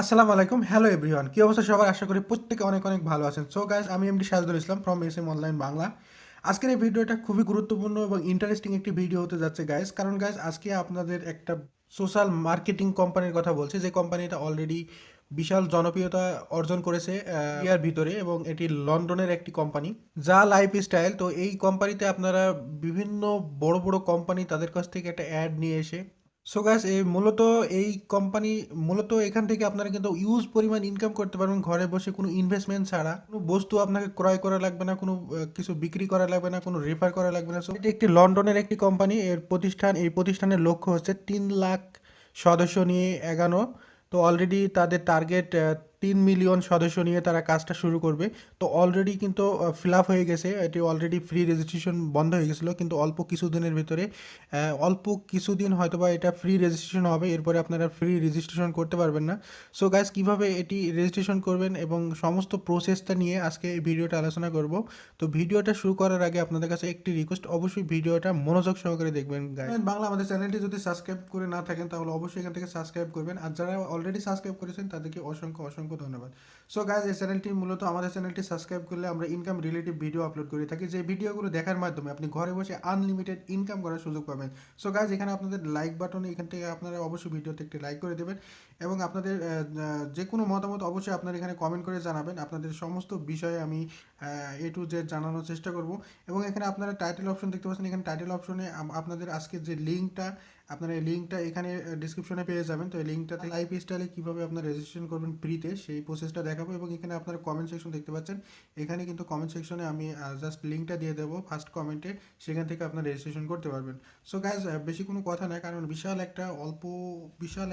আসসালামু আলাইকুম, hello everyone. কি অবস্থা সবার? আশা করি প্রত্যেকে অনেক অনেক ভালো আছেন। সো গাইস, আমি MD Shahidul Islam from SM online Bangla. আজকের এই ভিডিওটা খুবই গুরুত্বপূর্ণ এবং ইন্টারেস্টিং একটি ভিডিও হতে যাচ্ছে গাইস। কারণ গাইস, আজকে আপনাদের একটা সোশ্যাল মার্কেটিং কোম্পানির কথা বলছি, যে কোম্পানিটা অলরেডি বিশাল জনপ্রিয়তা অর্জন করেছে ইয়ার ভিতরে, এবং এটি লন্ডনের একটি কোম্পানি, যা লাইফস্টাইল। তো এই কোম্পানিতে আপনারা বিভিন্ন বড় বড় কোম্পানি তাদের কাছ থেকে একটা অ্যাড নিয়ে এসে, সো গাইস, এই কোম্পানি মূলত এখান থেকে আপনারা কিন্তু ইউজ পরিমাণ ইনকাম করতে পারবেন ঘরে বসে, কোনো ইনভেস্টমেন্ট ছাড়া। কোনো বস্তু আপনাকে ক্রয় করা লাগবে না, কোনো কিছু বিক্রি করা লাগবে না, কোনো রেফার করা লাগবে না। সো এটি একটি লন্ডনের একটি কোম্পানি, এর প্রতিষ্ঠান, এই প্রতিষ্ঠানের লক্ষ্য হচ্ছে 3 লাখ সদস্য নিয়ে এগানো। তো অলরেডি তাদের টার্গেট 3 মিলিয়ন সদস্য নিয়ে তারা কাজটা শুরু করবে। তো অলরেডি কিন্তু ফিল আপ হয়ে গেছে, এটি অলরেডি ফ্রি রেজিস্ট্রেশন বন্ধ হয়ে গেছিলো, কিন্তু অল্প কিছুদিনের ভিতরে অল্প কিছুদিন হয়তোবা এটা ফ্রি রেজিস্ট্রেশন হবে, এরপরে আপনারা ফ্রি রেজিস্ট্রেশন করতে পারবেন না। সো গাইস, কীভাবে এটি রেজিস্ট্রেশন করবেন এবং সমস্ত প্রসেসটা নিয়ে আজকে এই ভিডিওটা আলোচনা করব। তো ভিডিওটা শুরু করার আগে আপনাদের কাছে একটি রিকোয়েস্ট, অবশ্যই ভিডিওটা মনোযোগ সহকারে দেখবেন গাইস। বাংলা আমাদের চ্যানেলটি যদি সাবস্ক্রাইব করে না থাকেন তাহলে অবশ্যই এখান থেকে সাবস্ক্রাইব করবেন, আর যারা অলরেডি সাবস্ক্রাইব করেছেন তাদেরকে অসংখ্য অসংখ্য ধন্যবাদ। সো গাইস, এই চ্যানেলটি মূলত, আমাদের চ্যানেলটি সাবস্ক্রাইব করলে আমরা ইনকাম রিলেটিভ ভিডিও আপলোড করে থাকি, যে ভিডিওগুলো দেখার মাধ্যমে আপনি ঘরে বসে আনলিমিটেড ইনকাম করার সুযোগ পাবেন। সো গাইজ, এখানে আপনাদের লাইক বাটনে, এখান থেকে আপনারা অবশ্যই ভিডিওতে একটি লাইক করে দেবেন, এবং আপনাদের যে কোনো মতামত অবশ্যই আপনারা এখানে কমেন্ট করে জানাবেন। আপনাদের সমস্ত বিষয়ে আমি এ টু জেড জানানোর চেষ্টা করব। এবং এখানে আপনারা টাইটেল অপশন দেখতে পাচ্ছেন, এখানে টাইটেল অপশনে আপনাদের আজকের যে লিঙ্কটা, আপনারা এই লিঙ্কটা এখানে ডিসক্রিপশনে পেয়ে যাবেন। তো এই লিঙ্কটাতে লাইফ স্টাইলে কীভাবে আপনারা রেজিস্ট্রেশন করবেন ফ্রিতে, সেই প্রসেসটা দেখাবো। এবং এখানে আপনারা কমেন্ট সেকশন দেখতে পাচ্ছেন, এখানে কিন্তু কমেন্ট সেকশনে আমি জাস্ট লিঙ্কটা দিয়ে দেবো ফার্স্ট কমেন্টে, সেখান থেকে আপনারা রেজিস্ট্রেশন করতে পারবেন। সো গাইজ, বেশি কোনো কথা নাই, কারণ বিশাল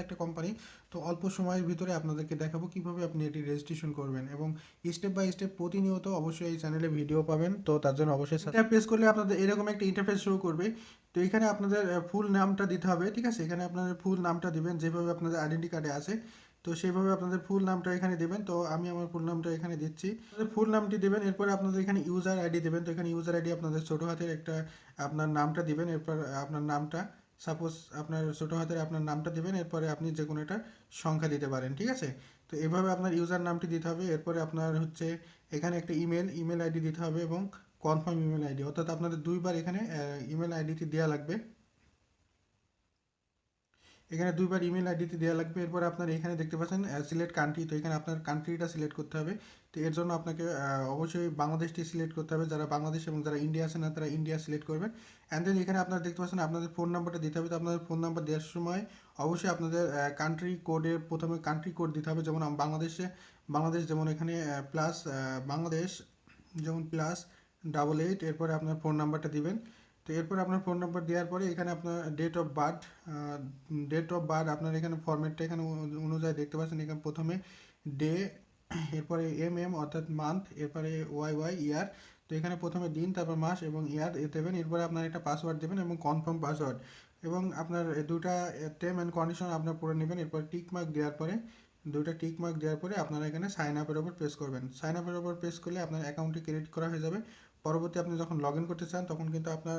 একটা কোম্পানি। তো অল্প সময়ের ভিতরে আপনাদেরকে দেখাবো কীভাবে আপনি এটি রেজিস্ট্রেশন করবেন, এবং স্টেপ বাই স্টেপ প্রতিনিয়ত অবশ্যই এই চ্যানেলে ভিডিও পাবেন। তো তার জন্য অবশ্যই সাবস্ক্রাইব প্রেস করলে আপনাদের এরকম একটা ইন্টারফেস শো করবে। তো এখানে আপনাদের ফুল নামটা দিতে হবে, ঠিক আছে? এখানে আপনাদের ফুল নামটা দিবেন, যেভাবে আপনাদের আইডেন্টি কার্ডে আছে, তো সেইভাবে আপনাদের ফুল নামটা এখানে দেবেন। তো আমি আমার ফুল নামটা এখানে দিচ্ছি, ফুল নামটি দেবেন। এরপরে আপনাদের এখানে ইউজার আইডি দেবেন। তো এখানে ইউজার আইডি আপনাদের ছোটো হাতের একটা আপনার নামটা দিবেন। এরপর আপনার নামটা, সাপোজ আপনার ছোটো হাতের আপনার নামটা দিবেন, এরপরে আপনি যে কোনো একটা সংখ্যা দিতে পারেন, ঠিক আছে? তো এভাবে আপনার ইউজার নামটি দিতে হবে। এরপরে আপনার হচ্ছে এখানে একটা ইমেল আইডি দিতে হবে, এবং কনফার্ম ইমেল আইডি, অর্থাৎ আপনাদের দুইবার এখানে ইমেল আইডিটি দেওয়া লাগবে। এখানে দুইবার ইমেল আইডিটি দেওয়া লাগবে। এরপর আপনার এখানে দেখতে পাচ্ছেন সিলেক্ট কান্ট্রি, তো এখানে আপনার কান্ট্রিটা সিলেক্ট করতে হবে। তো এর জন্য আপনাকে অবশ্যই বাংলাদেশটি সিলেক্ট করতে হবে। যারা বাংলাদেশ এবং যারা ইন্ডিয়া আছে না, তারা ইন্ডিয়া সিলেক্ট করবেন। অ্যান্ড দেন এখানে আপনারা দেখতে পাচ্ছেন আপনাদের ফোন নাম্বারটা দিতে হবে। তো আপনাদের ফোন নাম্বার দেওয়ার সময় অবশ্যই আপনাদের কান্ট্রি কোডের প্রথমে কান্ট্রি কোড দিতে হবে। যেমন বাংলাদেশ যেমন এখানে প্লাস বাংলাদেশ যেমন +88, এরপরে আপনার ফোন নাম্বারটা দিবেন। তো এরপর আপনার ফোন নাম্বার দেওয়ার পরে এখানে আপনার ডেট অফ বার্থ আপনার এখানে ফরম্যাটটা এখানে অনুযায়ী দেখতে পাচ্ছেন। এখানে প্রথমে ডে, এরপরে অর্থাৎ মান্থ, এরপরে ওয়াই ইয়ার। তো এখানে প্রথমে দিন, তারপর মাস এবং ইয়ার দেবেন। এরপরে আপনার একটা পাসওয়ার্ড দেবেন, এবং কনফার্ম পাসওয়ার্ড, এবং আপনার দুটা টার্ম অ্যান্ড কন্ডিশন আপনার পড়ে নেবেন। এরপর টিক মার্ক দেওয়ার পরে আপনারা এখানে সাইন আপের ওপর প্রেস করবেন। সাইন আপের ওপর প্রেস করলে আপনার অ্যাকাউন্টটি ক্রেডিট করা হয়ে যাবে। পরবর্তী আপনি যখন লগ ইন করতে চান, তখন কিন্তু আপনার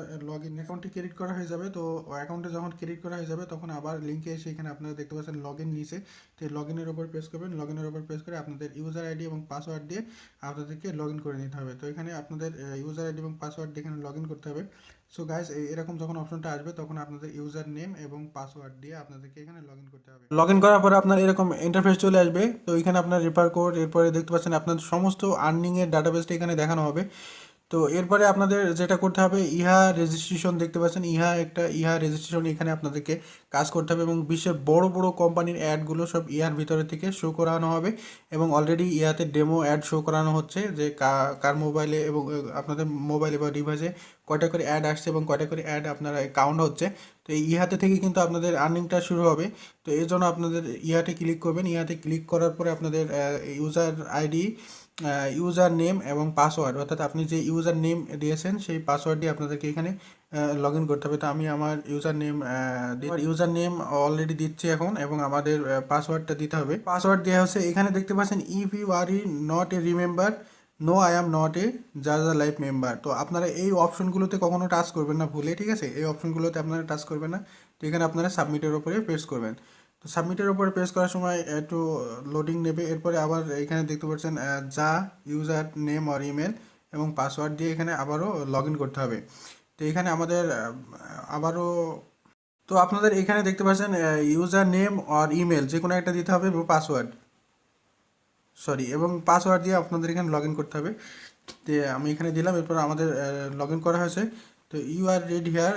অ্যাকাউন্টটি ক্রেডিট করা হয়ে যাবে। তো অ্যাকাউন্টে যখন ক্রেডিট করা হয়ে যাবে, তখন আবার লিঙ্কে এসে এখানে আপনারা দেখতে পাচ্ছেন লগ ইন নিচে। তো লগ ইনের ওপর প্রেস করবেন। লগ ইনের ওপর প্রেস করে আপনাদের ইউজার আইডি এবং পাসওয়ার্ড দিয়ে আপনাদেরকে লগ ইন করে নিতে হবে। তো এখানে আপনাদের ইউজার আইডি এবং পাসওয়ার্ড দিয়ে এখানে লগ ইন করতে হবে। সো গাইস, এরকম যখন অপশনটা আসবে, তখন আপনাদের ইউজার নেম এবং পাসওয়ার্ড দিয়ে আপনাদেরকে এখানে লগ ইন করতে হবে। লগ ইন করার পরে আপনার এরকম ইন্টারফেস চলে আসবে। তো এখানে আপনার রেফার কোড, এরপরে দেখতে পাচ্ছেন আপনাদের সমস্ত আর্নিংয়ের ডাটাবেসটা এখানে দেখানো হবে। তো এরপরে আপনাদের যেটা করতে হবে, রেজিস্ট্রেশন দেখতে পাচ্ছেন, ইহা রেজিস্ট্রেশন, এখানে আপনাদেরকে কাজ করতে হবে, এবং বিশ্বের বড় বড় কোম্পানির অ্যাডগুলো সব ইহার ভিতরে থেকে শো করানো হবে। এবং অলরেডি ইহাতে ডেমো অ্যাড শো করানো হচ্ছে, যে কার মোবাইলে এবং আপনাদের মোবাইলে বা ডিভাইসে কয়টা করে অ্যাড আসছে এবং কয়টা করে অ্যাড আপনারা কাউন্ট হচ্ছে। তো এই ইহাতে থেকে কিন্তু আপনাদের আর্নিংটা শুরু হবে। তো এর জন্য আপনাদের ইহাতে ক্লিক করবেন। ইহাতে ক্লিক করার পরে আপনাদের ইউজার নেম এবং পাসওয়ার্ড, অর্থাৎ আপনি যে ইউজার নেম দিয়েছেন সেই পাসওয়ার্ডটি আপনাদেরকে এখানে লগ ইন করতে হবে। তো আমি আমার ইউজার নেম অলরেডি দিচ্ছি এখন, এবং আমাদের পাসওয়ার্ডটা দিতে হবে। পাসওয়ার্ড দেওয়া হচ্ছে, এখানে দেখতে পাচ্ছেন if you are not a remember, no I am not a জাজা লাইফ মেম্বার। তো আপনারা এই অপশনগুলোতে কখনো টাচ করবেন না ভুলে, ঠিক আছে? এই অপশনগুলোতে আপনারা টাচ করবেন না। তো এখানে আপনারা সাবমিটের উপরে প্রেস করবেন। তো সাবমিটের উপরে প্রেস করার সময় একটু লোডিং নেবে। এরপরে আবার এখানে দেখতে পাচ্ছেন যা ইউজার নেম আর ইমেল এবং পাসওয়ার্ড দিয়ে এখানে আবারও লগ ইন করতে হবে। তো এখানে আমাদের আবারও তো আপনাদের এখানে দেখতে পাচ্ছেন ইউজার নেম আর ইমেল যে কোনো একটা দিতে হবে এবং পাসওয়ার্ড দিয়ে আপনাদের এখানে লগ ইন করতে হবে। তো আমি এখানে দিলাম, এরপর আমাদের লগ ইন করা হয়েছে। তো ইউ আর রেড হিয়ার,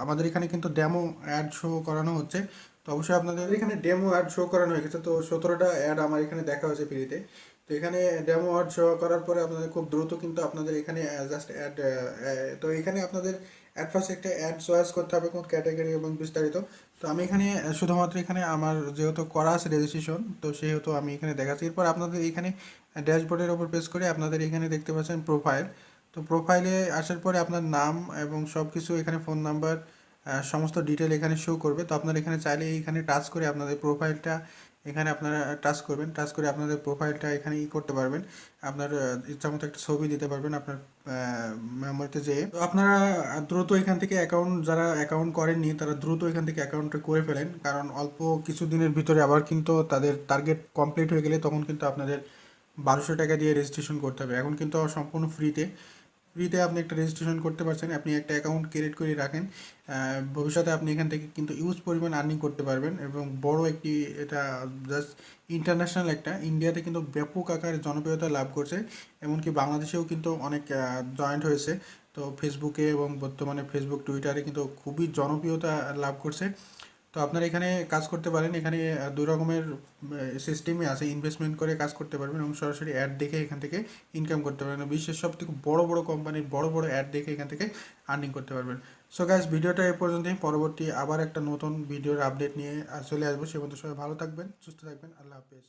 আমাদের এখানে কিন্তু ডেমো অ্যাড শো করানো হচ্ছে। তো অবশ্যই আপনাদের এখানে ডেমো অ্যাড শো করানো হয়ে গেছে। তো 17টা অ্যাড আমার এখানে দেখা হয়েছে ফ্রিতে। তো এখানে ডেমো অ্যাড শো করার পরে আপনাদের খুব দ্রুত কিন্তু আপনাদের এখানে জাস্ট অ্যাড, তো এখানে আপনাদের অ্যাট ফার্স্ট একটা অ্যাড চয়েস করতে হবে কোন ক্যাটাগরি এবং বিস্তারিত। তো আমি এখানে শুধুমাত্র এখানে আমার যেহেতু করা আছে রেজিস্ট্রেশন, তো সেহেতু আমি এখানে দেখাচ্ছি। এরপর আপনাদের এখানে ড্যাশবোর্ডের ওপর প্রেস করে আপনাদের এখানে দেখতে পাচ্ছেন প্রোফাইল। তো প্রোফাইলে আসার পরে আপনার নাম এবং সব কিছু এখানে ফোন নাম্বার সমস্ত ডিটেল এখানে শো করবে। তো আপনারা এখানে চাইলে এইখানে টাচ করে আপনাদের প্রোফাইলটা এখানে আপনারা টাচ করবেন, টাচ করে আপনাদের প্রোফাইলটা এখানে করতে পারবেন। আপনার ইচ্ছামতো একটা ছবি দিতে পারবেন আপনার মেমোরিতে যেয়ে। তো আপনারা দ্রুত এখান থেকে অ্যাকাউন্ট, যারা অ্যাকাউন্ট করেননি তারা দ্রুত এখান থেকে অ্যাকাউন্টটা করে ফেলেন, কারণ অল্প কিছু দিনের ভিতরে আবার কিন্তু তাদের টার্গেট কমপ্লিট হয়ে গেলে তখন কিন্তু আপনাদের 1200 টাকা দিয়ে রেজিস্ট্রেশন করতে হবে। এখন কিন্তু সম্পূর্ণ ফ্রিতে আপনি একটা রেজিস্ট্রেশন করতে পারছেন। আপনি একটা অ্যাকাউন্ট ক্রিয়েট করে রাখেন, ভবিষ্যতে আপনি এখান থেকে কিন্তু ইউজ পরিমাণ আর্নিং করতে পারবেন। এবং বড় একটি এটা জাস্ট ইন্টারন্যাশনাল একটা, ইন্ডিয়াতে কিন্তু ব্যাপক আকারে জনপ্রিয়তা লাভ করছে, এমনকি বাংলাদেশেও কিন্তু অনেক জয়েন্ট হয়েছে। তো ফেসবুকে এবং বর্তমানে ফেসবুক টুইটারে কিন্তু খুবই জনপ্রিয়তা লাভ করছে। তো আপনারা এখানে কাজ করতে পারেন। এখানে দুই রকমের সিস্টেমই আছে, ইনভেস্টমেন্ট করে কাজ করতে পারবেন এবং সরাসরি অ্যাড দেখে এখান থেকে ইনকাম করতে পারবেন। বিশ্বের সব থেকে বড় বড় কোম্পানির বড় বড় অ্যাড দেখে এখান থেকে আর্নিং করতে পারবেন। সো গাইস, ভিডিওটা এ পর্যন্তই। পরবর্তী আবার একটা নতুন ভিডিওর আপডেট নিয়ে চলে আসবো। সে পর্যন্ত সবাই ভালো থাকবেন, সুস্থ থাকবেন। আল্লাহ হাফেজ।